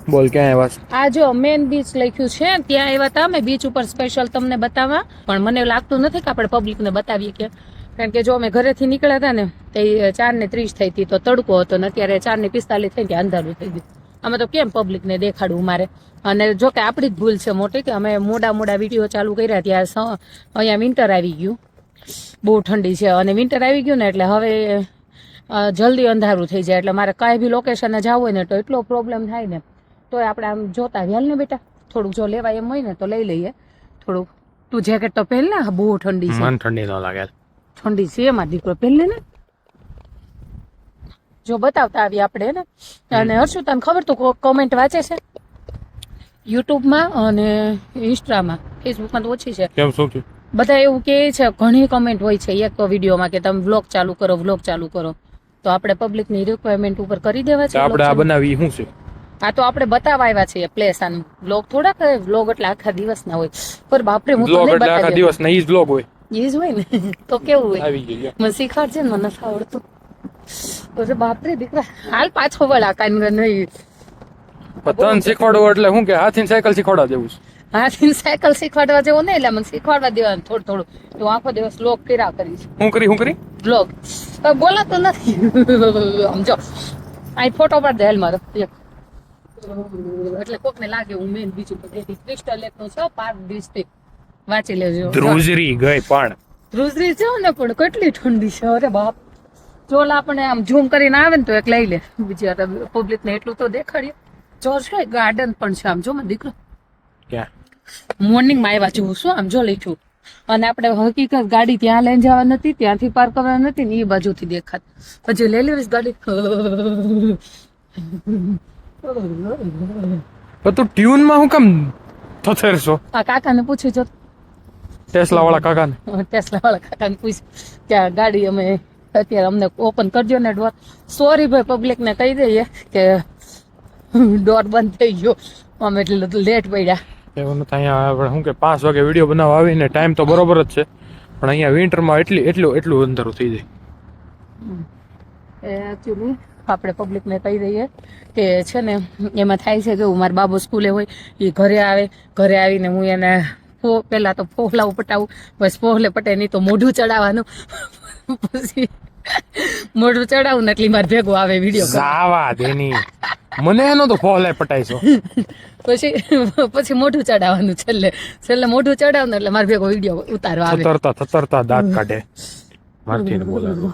બોલ ક્યાં આવ્યા? આ જો મેન બીચ લખ્યું છે ત્યાં આવ્યા હતા અમે બીચ ઉપર સ્પેશિયલ તમને બતાવવા, પણ મને લાગતું નથી કે આપણે પબ્લિકને બતાવીએ કે, કારણ કે જો અમે ઘરેથી નીકળ્યા હતા ને તે 4:30 થઈ હતી તો તડકો હતો ને અત્યારે 4:45 થઈ ત્યાં અંધારું થઈ ગયું. અમે તો કેમ પબ્લિકને દેખાડવું મારે. અને જો કે આપણી જ ભૂલ છે મોટી કે અમે મોડા વિડીયો ચાલુ કર્યા ત્યાં અહીંયા વિન્ટર આવી ગયું, બહુ ઠંડી છે અને વિન્ટર આવી ગયું ને એટલે હવે જલ્દી અંધારું થઈ જાય એટલે મારે કાંઈ બી લોકેશને જવું હોય ને તો એટલો પ્રોબ્લેમ થાય ને, તો આપણે આમ જોતા વ્યાલ ને બેટા થોડુંક જો લેવાય એમ હોય ને તો લઈ લઈએ થોડુંક. તું જેકેટ તો પહેર ને, બહુ ઠંડી છે. મન ઠંડી ન લાગે, ઠંડી છે એમાં દીકરો પહેર લે ને. જો બતાવતા આવી આપણે ને. અને હર્ષુ તને ખબર તું કોમેન્ટ વાંચે છે યુટ્યુબમાં અને ઇન્સ્ટામાં, ફેસબુકમાં તો ઓછી છે. કેમ શું થયું? બધા એવું કહે છે, ઘણી કમેન્ટ હોય છે એક વિડીયોમાં કે તમે વ્લોગ ચાલુ કરો, વ્લોગ ચાલુ કરો. તો આપણે પબ્લિકની રિક્વાયરમેન્ટ ઉપર કરી દેવા છે. આપણે આ બનાવી શું છે? આ તો આપણે બતાવવા આવ્યા છીએ પ્લેસ. આનું વ્લોગ થોડા કરે, વ્લોગ એટલે આખા દિવસ ના હોય. પર બાપરે હું તો નહીં બતાવી. આખા દિવસ ના ઈ જ વ્લોગ હોય. ઈ જ હોય ને તો કેવું હોય? આવી ગયું. મને શીખવાડજે ને, મને નથી આવડતું. તો બાપરે દીકરા હાલ પાછો વળા કાંઈ નહીં. તને શીખવાડવું એટલે શું કે હાથીને સાયકલ શીખવાડવા દેવું છે? હાથીને સાયકલ શીખવાડવા જેવું નહીં, એટલે મને શીખવાડવા દેવાનું થોડું. તો આખો દિવસ વ્લોગ કર્યા કરીશ. શું કરી વ્લોગ બોલાતું નથી. સમજો અહીં ફોટો પાડ દે હાલ મારો એક, એટલે કોકને લાગે હું મેન બીચ ઉપર બેઠી. ક્રિસ્ટલ લેક નો છે, પાર્ક ડિસ્ટ્રિક્ટ વાંચી લેજો. ધ્રુજરી ગઈ પણ ધ્રુજરી છે ને, પણ કેટલી ઠંડી છે. અરે બાપ, ચોલા આપણે આમ ઝૂમ કરીને આવે ને તો એક લઈ લે. બીજી પબ્લિક ને એટલું તો દેખાડીએ. જો છે ગાર્ડન પણ છે આમ, જો મને દીકરો ક્યાં મોર્નિંગમાં આવ્યા છું શું આમ જો લઈશું. અને આપણે હકીકત ગાડી ત્યાં લઈને જવા નથી, ત્યાંથી પાર્ક કરવા નથી ને એ બાજુથી દેખાત. પછી લઈ લેવીશ ગાડી. તું ટ્યુન માં હું કેમ થથેરશો? આ કાકાને પૂછ્યું જો, ટેસ્લા વાળા કાકાને. ટેસ્લા વાળા કાકાને પૂછ્યું કે આ ગાડી અમે અત્યારે અમને ઓપન કરજો ને ડોર. સોરી ભાઈ, પબ્લિક ને કહી દઈએ કે ડોર બંધ થઈ ગયો, અમે એટલે લેટ પડ્યા. એવું નથી. અહીંયા આપણે શું કે 5 વાગે વિડીયો બનાવવા આવીને ટાઈમ તો બરોબર જ છે, પણ અહીંયા વિન્ટરમાં એટલું અંધારું થઈ જાય. એકચ્યુઅલી આપણે પબ્લિકને કહી દઈએ કે છે ને એમાં થાય છે કે હું મારા બાબુ સ્કૂલે હોય, એ ઘરે આવે, ઘરે આવીને હું એને પહેલાં તો પોહલાવું પટાવું, બસ પોહલે પટે નહીં તો મોઢું ચડાવવાનું, પછી મોઢું ચડાવું ને એટલી મારે ભેગું આવે વિડીયો જાવા દેની. મને એનો તો પોહલે પટાઈશો. પછી મોઢું ચડાવવાનું, છેલ્લે મોઢું ચડાવવાનું એટલે મારે ભેગો વિડીયો ઉતારવા આવે. થતરતા દાંત કાઢે. મારથી બોલાવો.